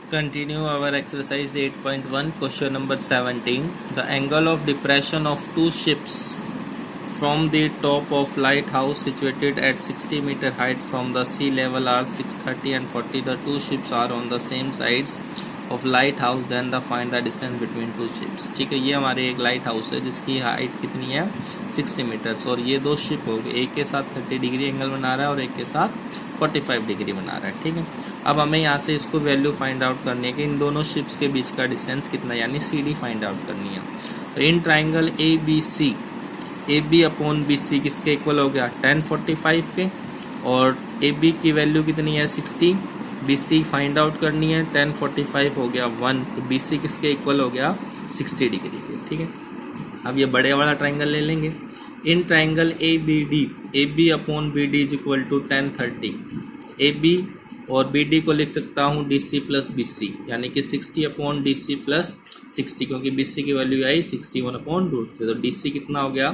Continue our exercise 8.1, question number 17. The angle of depression of two ships from the top of lighthouse situated at 60 meter height from the sea level are 630 and 40. The two ships are on the same sides of lighthouse. Then the find the distance between two ships. ठीक है, ये हमारे एक light house है जिसकी height कितनी है 60 metres और ये दो शिप हो गए, एक के साथ 30 डिग्री एंगल बना रहा है और एक के साथ 45 डिग्री बना रहा है। ठीक है, अब हमें यहाँ से इसको वैल्यू फाइंड आउट करनी है कि इन दोनों शिप्स के बीच का डिस्टेंस कितना है, यानी सी डी फाइंड आउट करनी है। तो in triangle A B C, A B upon B C किसके इक्वल हो गया 1045 के, और ए बी की वैल्यू कितनी है 60, बी सी फाइंड आउट करनी है, 1045 हो गया 1, तो बी सी किसके इक्वल हो गया 60 डिग्री के। ठीक है, अब ये बड़े वाला ट्राइंगल ले लेंगे। In triangle A B D, A B upon B D is equal to 1030, A B और बी डी को लिख सकता हूँ D C plus B C, यानी कि 60 अपॉन डी सी प्लस 60, क्योंकि बी सी की वैल्यू आई 61 अपॉन रूट 3, तो डी सी कितना हो गया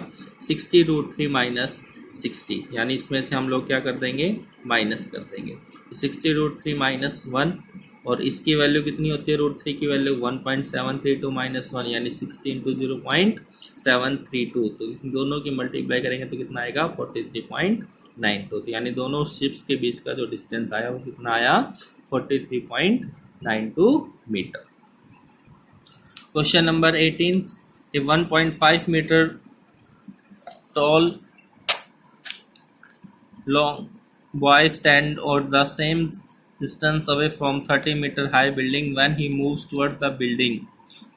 60 रूट 3 माइनस 60, यानी इसमें से हम लोग क्या कर देंगे माइनस कर देंगे। 60 रूट 3 माइनस 1, और इसकी वैल्यू कितनी होती है रूट 3 की वैल्यू 1.732 माइनस 1, यानी 60 इंटू 0.732, तो इन दोनों की मल्टीप्लाई करेंगे तो कितना आएगा 43.92, तो यानी दोनों शिप्स के बीच का जो डिस्टेंस आया वो कितना आया 43.92 metre. Question number 18, a 1.5 metre tall long boy stand on the same distance away from 30 meter high building. When he moves towards the building,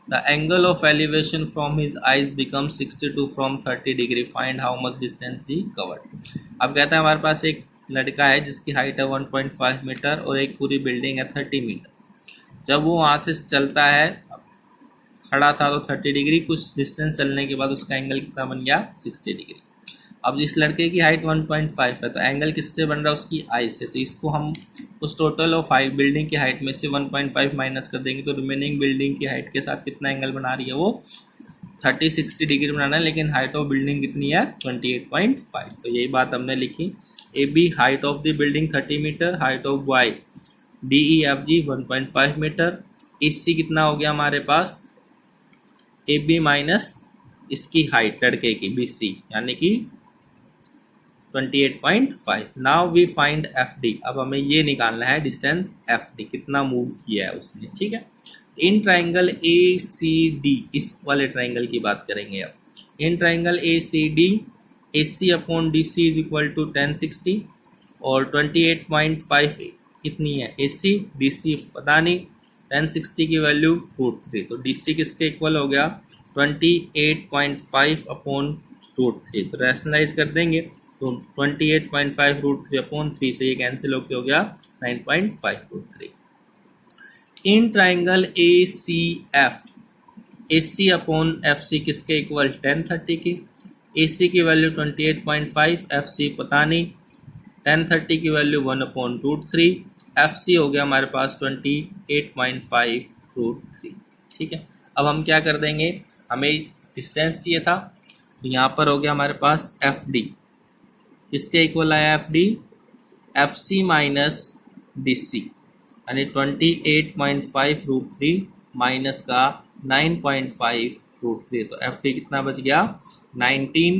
the angle of elevation from his eyes becomes 62 from 30 degree. Find how much distance he covered. अब कहता है हमारे पास एक लड़का है जिसकी height है 1.5 metre और एक पूरी बिल्डिंग है 30 मीटर। जब वो वहाँ से चलता है, खड़ा था तो 30 डिग्री, कुछ डिस्टेंस चलने के बाद उसका एंगल कितना बन गया 60 डिग्री। अब जिस लड़के की हाइट 1.5 है तो एंगल किससे बन रहा है उसकी आई से, तो इसको हम उस टोटल ऑफ हाइट बिल्डिंग की हाइट में से 1.5 माइनस कर देंगे तो रिमेनिंग बिल्डिंग की हाइट के साथ कितना एंगल बना रही है वो 30-60 डिग्री बनाना है, लेकिन हाइट ऑफ बिल्डिंग कितनी है 28.5, तो यही बात हमने लिखी। A B height of the building 30 metre, height of Y D E F G 1.5 metre, इससी कितना हो गया हमारे पास ए बी माइनस इसकी हाइट लड़के की बी सी, यानी कि 28.5। Now we find F D, अब हमें ये निकालना है डिस्टेंस एफ डी कितना मूव किया है उसने। ठीक है, इन ट्राइंगल ए सी डी, इस वाले ट्राइंगल की बात करेंगे अब। In triangle A C D, A C upon D C is equal to 1060 और 28.5 कितनी है ए सी, डी सी पता नहीं, 1060 की वैल्यू रूट 3, तो डी सी किसके इक्वल हो गया 28.5 अपॉन रूट 3, तो रैशनलाइज कर देंगे तो 28.5 रूट 3 अपॉन 3 से ये कैंसिल होके हो गया 9.5 root 3। In triangle A C F, A C upon F C किसके इक्वल 1030 की, ए सी की वैल्यू 28.5, एफ सी पता नहीं, 1030 की value 1 upon root 3, F C हो गया हमारे पास 28.5 रूट 3। ठीक है, अब हम क्या कर देंगे, हमें डिस्टेंस चाहिए था तो यहाँ पर हो गया हमारे पास एफ डी, किसके इक्वल आया F D, F C minus D C, यानी 28.5 रूट 3 माइनस का 9.5 रूट 3, तो एफ डी कितना बच गया 19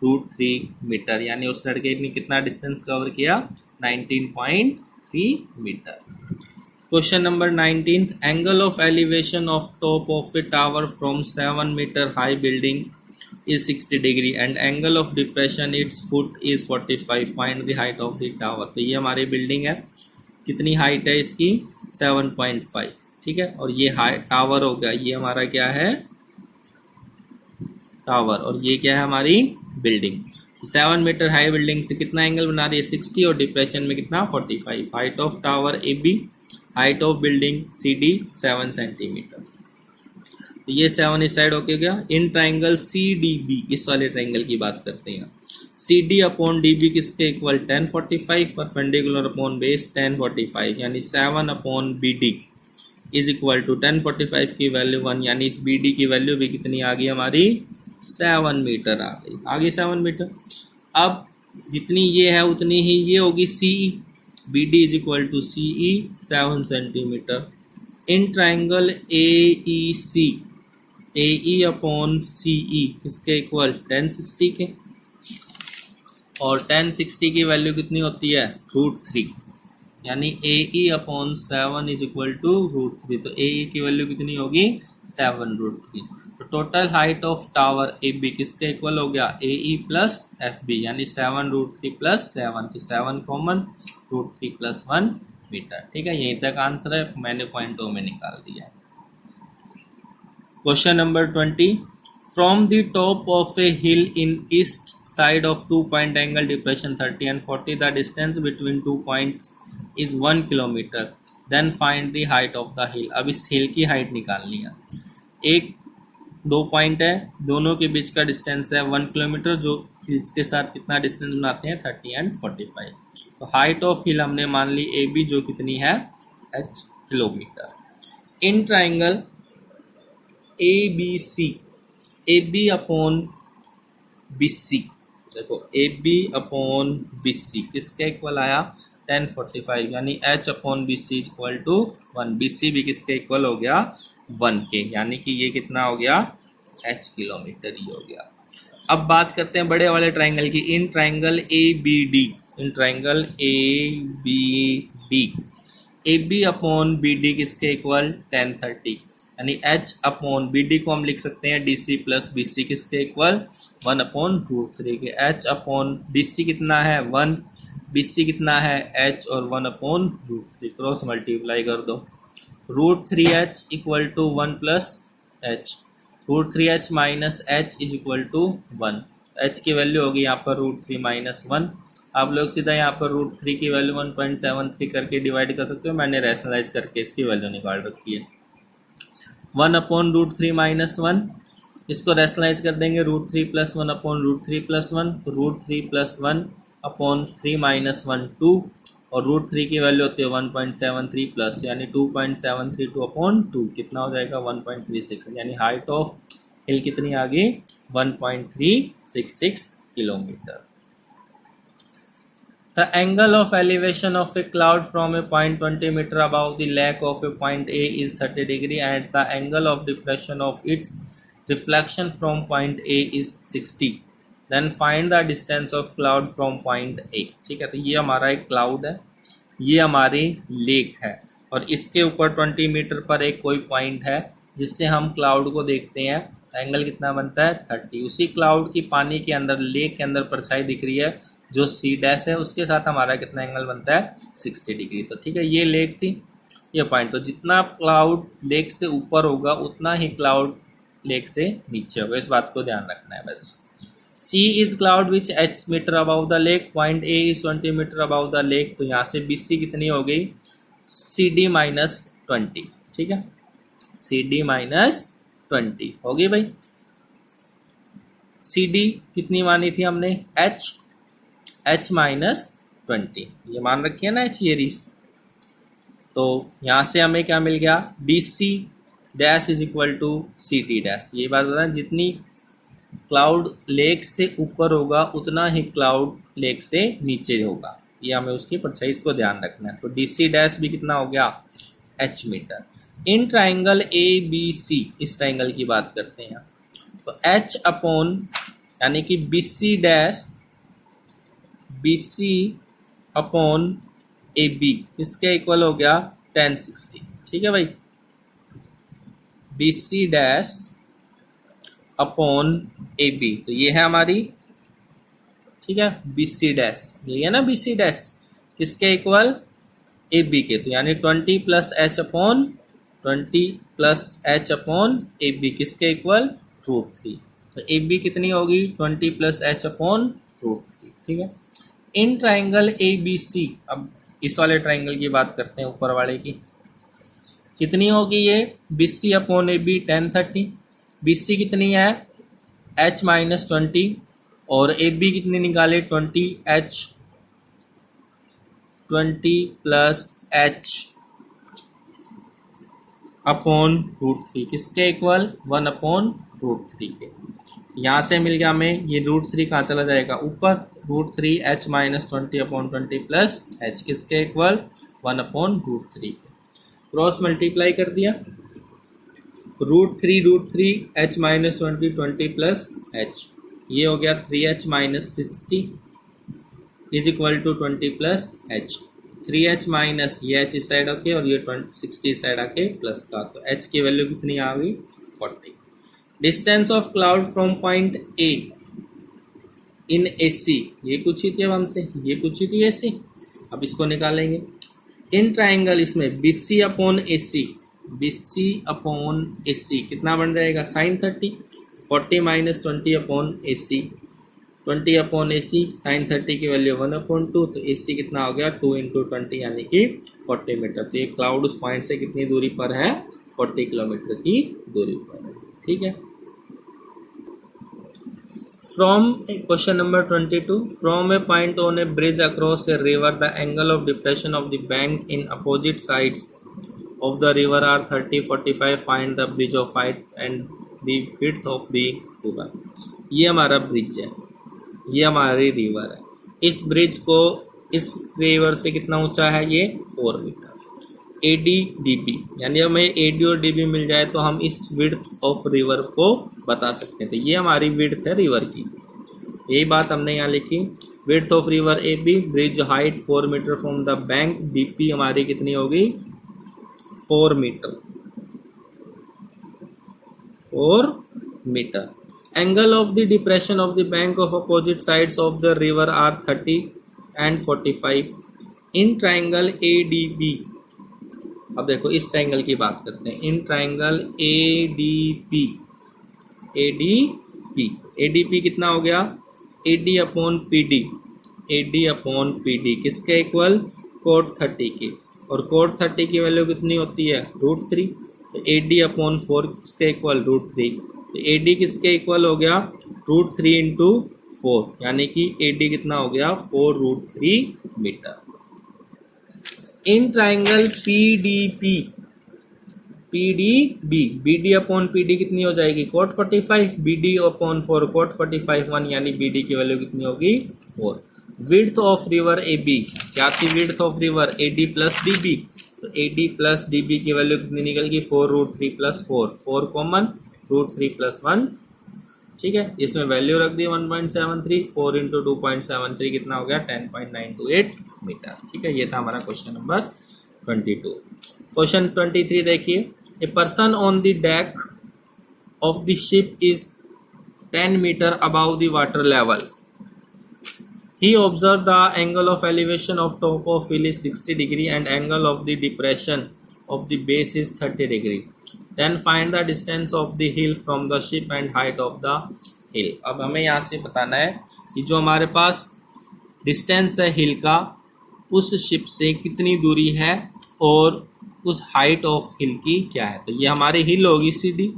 रूट 3 मीटर, यानी उस लड़के ने कितना डिस्टेंस कवर किया 19.3 metre. Question number 19, angle of elevation of top of a tower from 7 metre high building is 60 degree and angle of depression its foot is 45. Find the height of the tower. तो ये हमारी building है, कितनी height है इसकी 7.5। ठीक है, और ये टावर हो गया, ये हमारा क्या है टावर, और ये क्या है हमारी बिल्डिंग। 7 मीटर हाई बिल्डिंग से कितना एंगल बना रही है 60 और डिप्रेशन में कितना 45। Height of tower A B, height of building C D 7 centimetre, तो ये 7 इस साइड होके गया। In triangle C D B, इस वाले ट्राइंगल की बात करते हैं, C D upon D B किसके इक्वल 1045, परपेंडिकुलर अपॉन बेस 1045, यानी 7 upon B D is equal to 1045 की वैल्यू 1, यानी इस बी डी की वैल्यू भी कितनी आ गई हमारी 7 मीटर आ गई, आगे 7 मीटर। अब जितनी ये है उतनी ही ये होगी C E, B D is equal to C E 7 centimetre, in triangle A E C, A E upon C E किसके इक्वल 1060 के, और 1060 की वैल्यू कितनी होती है √3, यानी A E upon 7 is equal to √3। तो ए ई की वैल्यू कितनी होगी 7√3। तो total height of tower A B किसके इक्वल हो गया A E plus F B, यानी 7√3 प्लस 7, तो 7 कॉमन, √3 प्लस 1 मीटर। ठीक है, यहीं तक आंसर है, मैंने पॉइंटों में निकाल दिया है। Question number 20, from the top of A hill in east side of 2-point angle depression 30 and 40, the distance between 2 points is 1 kilometer, then find the height of the hill। अब इस हिल की हाइट निकालनी है। एक 2 पॉइंट है, दोनों के बीच का डिस्टेंस है 1 किलोमीटर, जो हिल्स के साथ कितना डिस्टेंस बनाते हैं 30 एंड 45। तो हाइट ऑफ हिल हमने मान ली ए बी, जो कितनी है h kilometre. In triangle A B C, A B upon B C, देखो A B upon B C किसके इक्वल आया 1045, यानी H upon B C equal to 1। B C भी किसके इक्वल हो गया 1 के, यानी कि ये कितना हो गया एच किलोमीटर ही हो गया। अब बात करते हैं बड़े वाले ट्राइंगल की। In triangle A B D, in triangle A B D, A B upon B D किसके इक्वल 1030, यानी h अपॉन बी डी को हम लिख सकते हैं D C plus B C किसके इक्वल 1/√3 के। h अपॉन डी सी कितना है 1, बी सी कितना है h, और 1/√3 क्रॉस मल्टीप्लाई कर दो। √3h equal to 1 plus h, √3h minus h is equal to 1। h की वैल्यू होगी यहाँ पर √3 माइनस 1। आप लोग सीधा यहाँ पर √3 की वैल्यू 1.73 करके डिवाइड कर सकते हो, मैंने रैशनलाइज करके इसकी वैल्यू निकाल रखी है। 1/√3 माइनस 1, इसको रैशनलाइज कर देंगे √3 प्लस 1/√3 प्लस 1, तो √3 प्लस 1/3 माइनस 1 2, और √3 की वैल्यू होती है 1.73 प्लस, यानी 2.732/2 कितना हो जाएगा 1.36, यानी हाइट ऑफ हिल कितनी आ गई 1.366 kilometre. The angle of elevation of a cloud from a point 20 meter above the lake of a point A is 30 degree and the angle of depression of its reflection from point A is 60. Then find the distance of cloud from point A। ठीक है, तो ये हमारा एक cloud है, ये हमारी lake है, और इसके ऊपर 20 मीटर पर एक कोई पॉइंट है जिससे हम क्लाउड को देखते हैं। एंगल कितना बनता है 30। उसी क्लाउड की पानी के अंदर, लेक के अंदर परछाई दिख रही है जो सी डैश है, उसके साथ हमारा कितना एंगल बनता है 60 डिग्री। तो ठीक है, ये लेक थी, ये पॉइंट। तो जितना क्लाउड लेक से ऊपर होगा उतना ही क्लाउड लेक से नीचे होगा, इस बात को ध्यान रखना है बस। C is cloud which h metre above the lake, point A is 20 metre above the lake. तो यहाँ से बी सी कितनी हो गई सी डी माइनस 20। ठीक है, सी डी माइनस 20 होगी भाई। सी डी कितनी मानी थी हमने h माइनस 20, ये मान रखी है ना h ये रीस। तो यहाँ से हमें क्या मिल गया D C dash is equal to C D dash. ये बात बताएं, जितनी क्लाउड लेक से ऊपर होगा उतना ही क्लाउड लेक से नीचे होगा, ये हमें उसकी परछाई, इसको ध्यान रखना है। तो डी सी डैश भी कितना हो गया h metre. In triangle A B C, इस ट्राइंगल की बात करते हैं, तो h अपॉन यानी कि B C dash B C upon A B इसके इक्वल हो गया 1060। ठीक है भाई, B C dash upon A B, तो ये है हमारी, ठीक है, बी सी डैश, ये है ना बी सी डैश किसके इक्वल ए बी के। तो यानी 20 plus H upon 20 plus H upon A B किसके इक्वल √3। तो ए बी कितनी होगी 20 प्लस एच अपॉन √3। ठीक है, इन ट्राइंगल ए बी सी, अब इस वाले ट्राइंगल की बात करते हैं, ऊपर वाले की कितनी होगी ये B C upon A B 1030। B C कितनी है h माइनस 20, और ए बी कितनी निकाले 20h, 20 प्लस एच अपॉन √3 किसके इक्वल 1/√3 के। यहाँ से मिल गया हमें ये √3 कहाँ चला जाएगा ऊपर, √3 h minus 20 upon 20 plus h किसके इक्वल 1/√3 के। क्रॉस मल्टीप्लाई कर दिया, root three H minus 20 plus H, ये हो गया 3h minus 60 is equal to 20 plus H. 3h minus ये h इस साइड आके और ये 60 इस साइड आके प्लस का, तो h की वैल्यू कितनी आ गई 40। Distance of cloud from point A in AC, ये पूछी थी अब हमसे, ये पूछी थी AC, अब इसको निकालेंगे। इन ट्राइंगल इसमें BC upon AC, BC upon AC कितना बन जाएगा sine 30, 40 minus 20 upon AC, 20 upon AC, sine 30 की वैल्यू 1/2, तो AC कितना हो गया 2 इंटू 20 यानी कि 40 मीटर। तो ये क्लाउड उस पॉइंट से कितनी दूरी पर है 40 किलोमीटर की दूरी पर है, ठीक है। From question number 22, from a point on a bridge across a river, the angle of depression of the bank in opposite sides of the river are 30, 45. Find the bridge of height and the width of the river. ये हमारा bridge है, ये हमारी river है। इस bridge को इस river से कितना ऊंचा है, ये 4 मीटर। AD/DB यानी हमें AD और DB मिल जाए तो हम इस विड्थ ऑफ रिवर को बता सकते हैं। तो ये हमारी विड्थ है रिवर की, यही बात हमने यहाँ लिखी। Width of river AB, bridge height 4 metre from the bank, DP हमारी कितनी होगी 4 metre, 4 metre. Angle of the depression of the bank of opposite sides of the river are 30 and 45 in triangle ADB। अब देखो इस triangle की बात करते हैं, इन ट्राइंगल ADP, ADP कितना हो गया AD upon PD, AD upon PD किसके इक्वल कोट 30 की, और कोट 30 की वैल्यू कितनी होती है √3, तो AD अपॉन 4 किसके इक्वल √3, तो AD किसके इक्वल हो गया √3 इंटू 4 यानी कि AD कितना हो गया 4√3 metre. In triangle PDB, BD upon PD कितनी हो जाएगी कोट 45, BD अपॉन 4 कोट 45 1 यानी BD की वैल्यू कितनी होगी 4। विड्थ ऑफ रिवर AB, क्या थी width of river AD plus DB, तो AD प्लस DB की वैल्यू कितनी निकल गई 4√3 प्लस 4 कॉमन √3 प्लस 1, ठीक है। इसमें वैल्यू रख दी 1.73, 4 इंटू 2.73 कितना हो गया 10.928 मीटर, ठीक है। ये था हमारा क्वेश्चन नंबर 22। क्वेश्चन 23 देखिए, a person on the deck of the ship is 10 metre above the water level. He observed the angle of elevation of top of hill is 60 degree and angle of the depression of the base is 30 degree. Then find the distance of the hill from the ship and height of the hill. अब हमें यहाँ से बताना है कि जो हमारे पास distance है हिल का उस शिप से कितनी दूरी है और उस हाइट ऑफ हिल की क्या है। तो ये हमारी हिल होगी सीधी,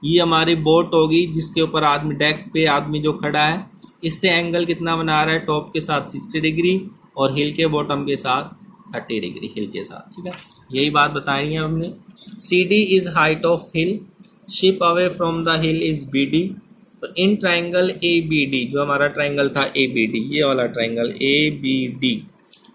ये हमारी बोट होगी जिसके ऊपर आदमी डेक पे आदमी जो खड़ा है, इससे एंगल कितना बना रहा है टॉप के साथ 60 डिग्री और हिल के बॉटम के साथ 30 डिग्री हिल के साथ, ठीक है। यही बात बतानी है हमने। CD is height of hill, ship away from the hill is BD। तो इन ट्राइंगल ABD, जो हमारा ट्राइंगल था ABD, ये वाला triangle ABD,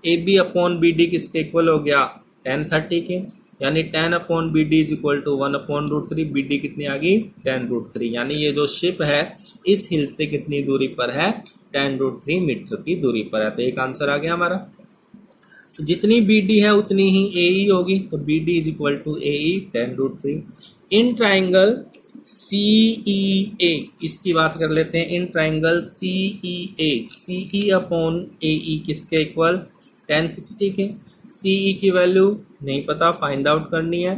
AB upon BD किसके इक्वल हो गया 10 30 के, यानी 10 upon BD is equal to 1 upon √3, BD कितनी आ गई 10√3, यानी ये जो शिप है इस हिल से कितनी दूरी पर है 10√3 मीटर की दूरी पर है। तो एक आंसर आ गया हमारा। तो जितनी BD है उतनी ही AE होगी, तो BD is equal to AE 10√3। In triangle CEA, इसकी बात कर लेते हैं। In triangle CEA, CE upon AE किसके इक्वल 1060 के। CE की वैल्यू नहीं पता, फाइंड आउट करनी है।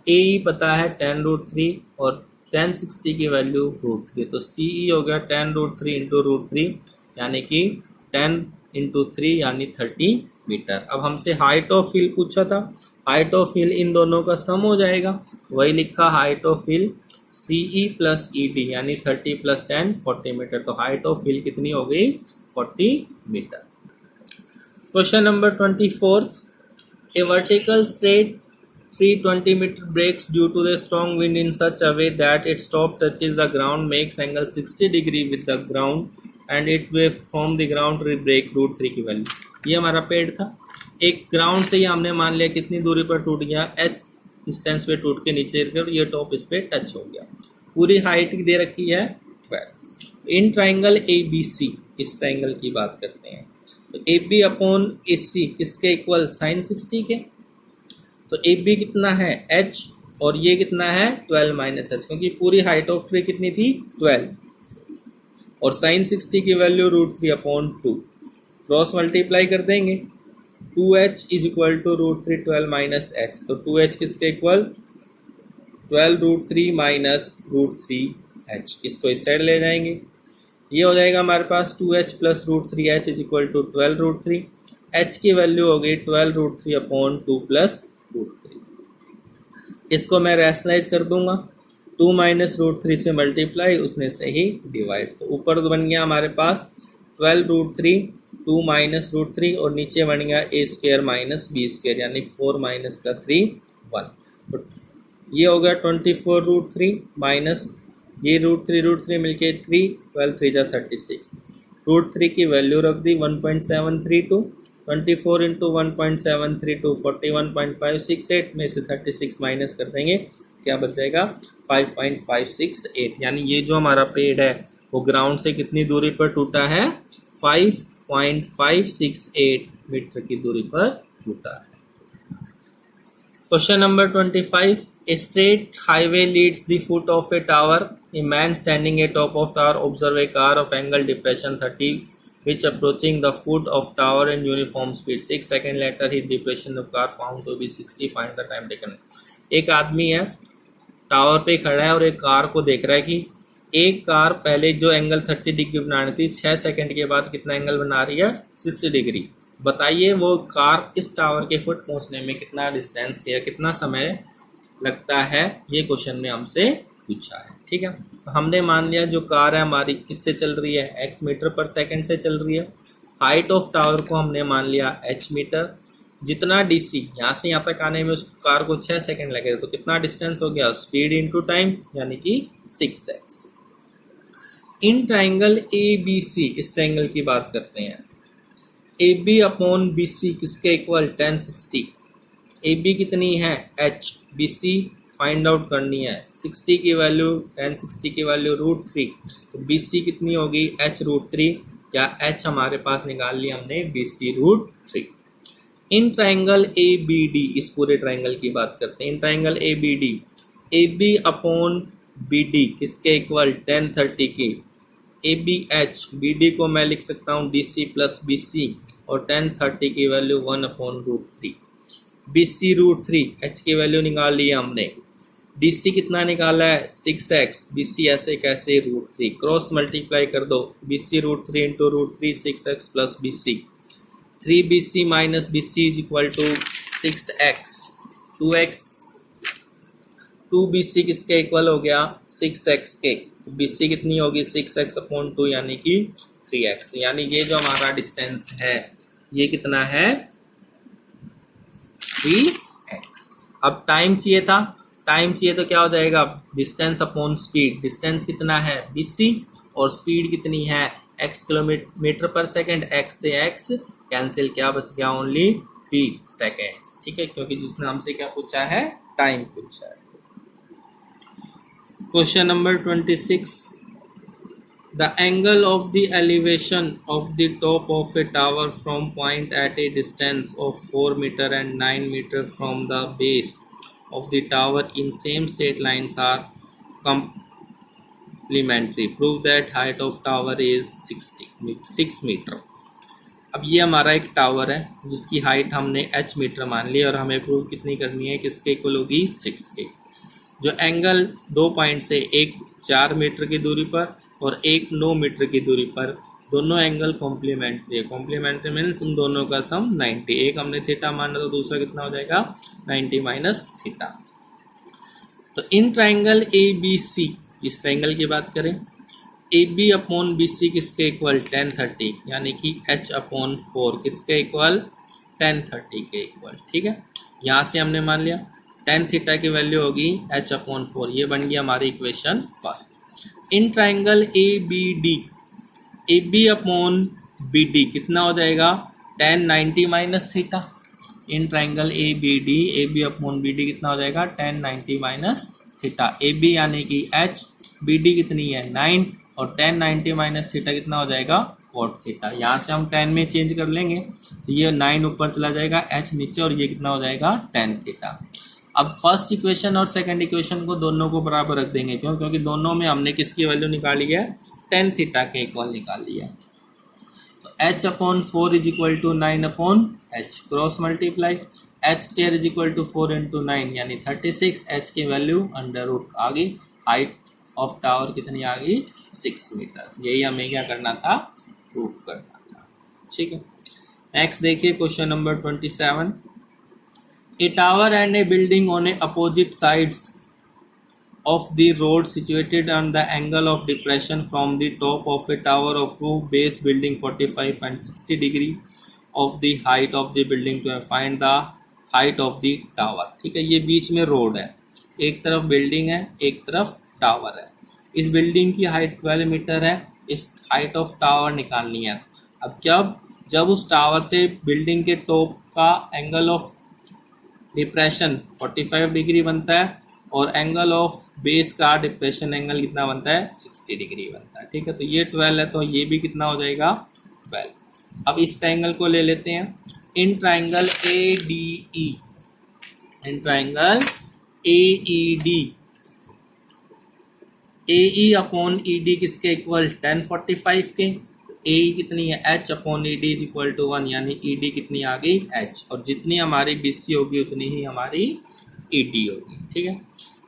AE पता है 10√3 और 1060 की वैल्यू √3, तो CE हो गया 10√3 इंटू √3 यानी कि 10 इंटू 3 यानी 30 मीटर। अब हमसे हाइट ऑफ हिल पूछा था, हाइट ऑफ हिल इन दोनों का सम हो जाएगा, वही लिखा height of hill CE plus ED यानी 30 प्लस 10 40 मीटर। तो हाइट ऑफ हिल कितनी हो गई 40 metre. Question number 24, a vertical straight 320 meter breaks due to the strong wind in such a way that its top touches the ground, makes angle 60 degree with the ground and it will from the ground break √3 की value. ये हमारा पेड़ था। एक ground से ही हमने मान लिया कितनी दूरी पर टूट गया, h डिस्टेंस पे टूट के नीचे गिर, ये टॉप इस पे टच हो गया। पूरी हाइट दे रखी है 12। इन ट्राइंगल ए बी सी, इस ट्राइंगल की बात करते हैं, तो ए बी अपॉन ए सी किसके इक्वल, साइन 60 के। तो ए बी कितना है h और ये कितना है 12 माइनस एच, क्योंकि पूरी हाइट ऑफ ट्री कितनी थी 12 और साइन 60 की वैल्यू √3/2, क्रॉस मल्टीप्लाई कर देंगे, 2h is equal to √3 12 minus h, तो 2h किसके इक्वल 12 √3 माइनस √3h, इसको इस साइड ले जाएंगे, ये हो जाएगा हमारे पास 2h plus √3h is equal to 12 √3, h की वैल्यू हो गई 12 √3/2 प्लस √3। इसको मैं रैशनलाइज कर दूंगा, 2 माइनस √3 से मल्टीप्लाई, उसमें से ही डिवाइड, तो ऊपर तो बन गया हमारे पास 12 √3, 2 माइनस √3 और नीचे बन गया a square minus b square, यानी 4 माइनस का 3 1, तो ये हो गया 24 √3 माइनस ये √3 मिलके 3, 12 3 जा 36, √3 की वैल्यू रख दी 1.732, 24 इंटू 1.732 41.568 में से 36 माइनस कर देंगे, क्या बच जाएगा 5.568, यानी ये जो हमारा पेड़ है वो ग्राउंड से कितनी दूरी पर टूटा है 5.568 मीटर की दूरी पर टूटा है। Question number 25, a straight highway leads the foot of a tower. A man standing at top of tower observe a car of angle depression 30 which approaching the foot of tower in uniform speed. 6 seconds later his depression of car found to be 60. Find the time taken. एक आदमी है tower पे खड़ा है और एक car को देख रहा है कि एक कार पहले जो एंगल 30 डिग्री बनानी थी 6 सेकंड के बाद कितना एंगल बना रही है 60 डिग्री। बताइए वो कार इस टावर के फुट पहुंचने में कितना डिस्टेंस या कितना समय लगता है, ये क्वेश्चन में हमसे पूछा है। ठीक है, तो हमने मान लिया जो कार है हमारी किससे चल रही है x मीटर पर सेकंड से चल रही है, हाइट ऑफ टावर को हमने मान लिया h मीटर, जितना डीसी यहाँ से यहाँ तक आने में उस कार को 6 सेकंड लगे तो कितना डिस्टेंस हो गया स्पीड इनटू टाइम यानी कि 6x। In triangle A B C, इस ट्राइंगल की बात करते हैं, A B upon B C किसके इक्वल 1060, ए बी कितनी है h, B C find out करनी है, 60 की वैल्यू 1060 की वैल्यू √3, तो बी सी कितनी होगी h √3, या h हमारे पास निकाल लिया हमने B C √3। In triangle A B D, इस पूरे ट्राइंगल की बात करते हैं, in triangle A B D, A B upon B D किसके इक्वल 1030 की, A B h, B D को मैं लिख सकता हूँ D C plus B C और 1030 की वैल्यू 1/√3, बी सी √3, एच की वैल्यू निकाल लिया हमने, डी सी कितना निकाला है 6x, बी सी ऐसे कैसे √3, क्रॉस मल्टीप्लाई कर दो, B C √3 into √3 6x plus B C, 3bc minus B C is equal to 6x, 2x, 2bc किसके इक्वल हो गया 6x के, तो bc कितनी होगी 6x/2 यानी कि 3x, यानी ये जो हमारा डिस्टेंस है ये कितना है 3x। अब टाइम चाहिए था, टाइम चाहिए तो क्या हो जाएगा डिस्टेंस अपॉन स्पीड, डिस्टेंस कितना है bc और स्पीड कितनी है x किलोमीटर पर सेकंड, x से x कैंसिल, क्या बच गया ओनली 3 सेकेंड्स। ठीक है, क्योंकि जिसने हमसे क्या पूछा है टाइम पूछा है। Question number 26, the angle of the elevation of the top of a tower from point at a distance of 4 metre and 9 metre from the base of the tower in same straight lines are complementary. Prove that height of tower is 6 metre. अब ये हमारा एक tower है जिसकी height हमने h metre मान ली और हमें प्रूव कितनी करनी है, किसके इक्वल होगी 6 के। जो एंगल 2 पॉइंट से, एक 4 मीटर की दूरी पर और एक 9 मीटर की दूरी पर, दोनों एंगल कॉम्प्लीमेंट्री है। कॉम्प्लीमेंट्री मीन्स उन दोनों का सम 90, एक हमने थीटा माना तो दूसरा कितना हो जाएगा 90 माइनस थीटा। तो in triangle A B C, इस ट्राइंगल की बात करें, A B upon B C किसके इक्वल 1030 यानी कि h/4 किसके इक्वल 1030 के इक्वल। ठीक है, यहाँ से हमने मान लिया tan थीटा की वैल्यू होगी h/4, ये बन गया हमारी equation first. In triangle A B D, A B upon B D कितना हो जाएगा tan 90 माइनस थीटा, in triangle A B upon B D कितना हो जाएगा 10 90 माइनस थीटा। ए बी यानी कि एच, बी डी कितनी है 9 और 10 90 माइनस थीटा कितना हो जाएगा कॉट थीटा। यहाँ से हम 10 में चेंज कर लेंगे तो ये 9 ऊपर चला जाएगा, एच नीचे, और ये कितना हो जाएगा 10 थीटा। अब फर्स्ट इक्वेशन और सेकंड इक्वेशन को दोनों को बराबर रख देंगे, क्यों? क्योंकि दोनों में हमने किसकी वैल्यू निकाली है 10 थीटा के इक्वल निकाली है। तो h upon 4 is equal to 9 upon h, cross multiply, h square is equal to 4 into 9 यानी 36, एच की वैल्यू अंडर रूट आ गई, हाइट ऑफ टावर कितनी आ गई 6 मीटर। यही हमें क्या करना था, प्रूफ करना था। ठीक है, नेक्स्ट देखिए question number 27। A tower and a building on a opposite sides of the road situated on the angle of depression from the top of a tower of roof base building 45 and 60 degree of the height of the building to find the height of the tower। ठीक है, ये बीच में road है, एक तरफ building है एक तरफ टावर है। इस बिल्डिंग की हाइट 12 मीटर है, इस हाइट ऑफ टावर निकालनी है। अब जब उस टावर से बिल्डिंग के टॉप का एंगल ऑफ डिप्रेशन 45 डिग्री बनता है और एंगल ऑफ बेस का डिप्रेशन एंगल कितना बनता है 60 डिग्री बनता है। ठीक है, तो ये 12 है तो ये भी कितना हो जाएगा 12। अब इस ट्राइंगल को ले लेते हैं, in triangle A D E, in triangle A E D, A E upon E D किसके इक्वल 10 45 के, ए कितनी है h upon E D is equal to 1 यानी ई डी कितनी आ गई एच, और जितनी हमारी बी सी होगी उतनी ही हमारी ई डी होगी। ठीक है,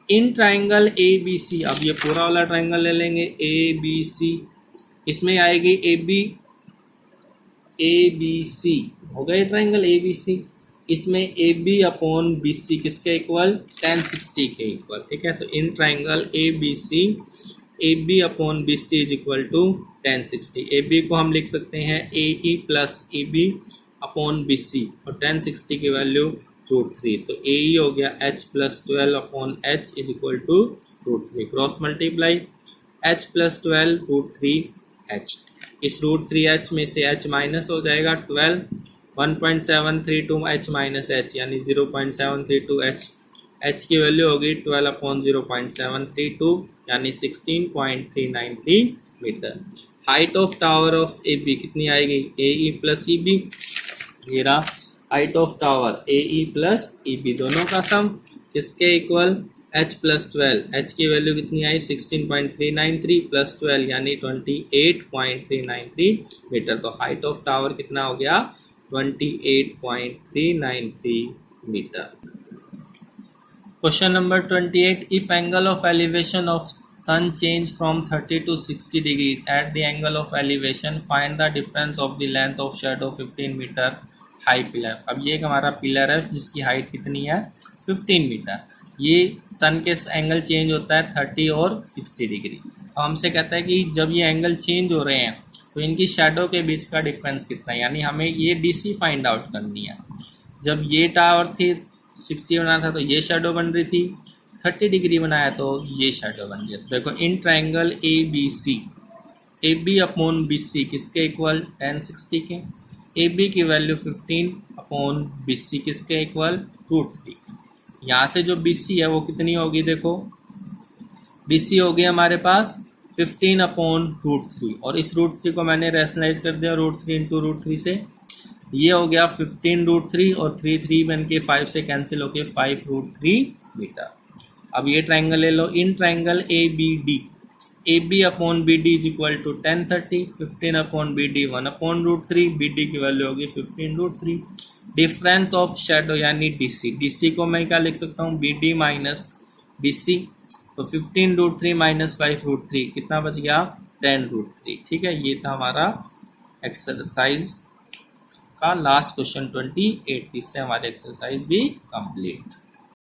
इन ट्राइंगल ए बी सी, अब ये पूरा वाला ट्राइंगल ले लेंगे ए बी सी, इसमें आएगी ए बी सी, हो गया ट्राइंगल ए बी सी। इसमें A B upon B C किसके इक्वल 1060 के इक्वल। ठीक है, तो in triangle A B C, A B upon B C is equal to 1060। A B को हम लिख सकते हैं A E plus A B upon B C, और 1060 की वैल्यू √3, तो ए ई हो गया h plus 12 upon h is equal to √3, cross multiply, h plus 12 √3 h, इस √3 एच में से एच माइनस हो जाएगा 12, 1.732 एच माइनस एच यानी 0.732 एच, एच की वैल्यू होगी 12 अपॉन 0.732 यानी 16.393 metre. Height of tower of A B कितनी आएगी A E plus E B, ये रहा height of tower A E plus E B, दोनों का सम किसके इक्वल एच प्लस 12, एच की वैल्यू कितनी आई 16.393 प्लस 12 यानी 28.393 मीटर। तो हाइट ऑफ टावर कितना हो गया 28.393 metre. Question number 28. If angle of elevation of sun change from 30 to 60 degrees at the angle of elevation, find the difference of the length of shadow 15 meter high pillar। अब ये एक हमारा pillar है जिसकी height कितनी है 15 metre. ये सन के एंगल चेंज होता है 30 और 60 डिग्री। अब हमसे कहता है कि जब ये एंगल चेंज हो रहे हैं तो इनकी शेडो के बीच का डिफरेंस कितना है, यानी हमें ये डीसी फाइंड आउट करनी है। जब ये टावर थी 60 बनाया था तो ये शेडो बन रही थी, 30 डिग्री बनाया तो ये शेडो बन गया। तो देखो in triangle A B C, A B upon B C किसके इक्वल 1060 के, ए बी की वैल्यू 15 अपॉन बी सी किसके इक्वल √3। यहाँ से जो बी सी है वो कितनी होगी, देखो बी सी होगी हमारे पास 15 अपॉन √3, और इस √3 को मैंने रैशनलाइज कर दिया √3 इंटू √3 से, ये हो गया 15 √3 और 3 बन के 5 से कैंसिल होके 5 √3 मीटर। अब ये ट्राइंगल ले लो, in triangle A B D, A B upon B D is equal to 1030, 15 upon B D 1 upon √3, B D की वैल्यू होगी 15 √3। डिफरेंस ऑफ शेडो यानी डीसी, डीसी को मैं क्या लिख सकता हूँ B D minus B C, तो 15 √3 माइनस 5 √3 कितना बच गया 10 √3। ठीक है, ये था हमारा एक्सरसाइज का लास्ट क्वेश्चन 28, इससे हमारी एक्सरसाइज भी कंप्लीट।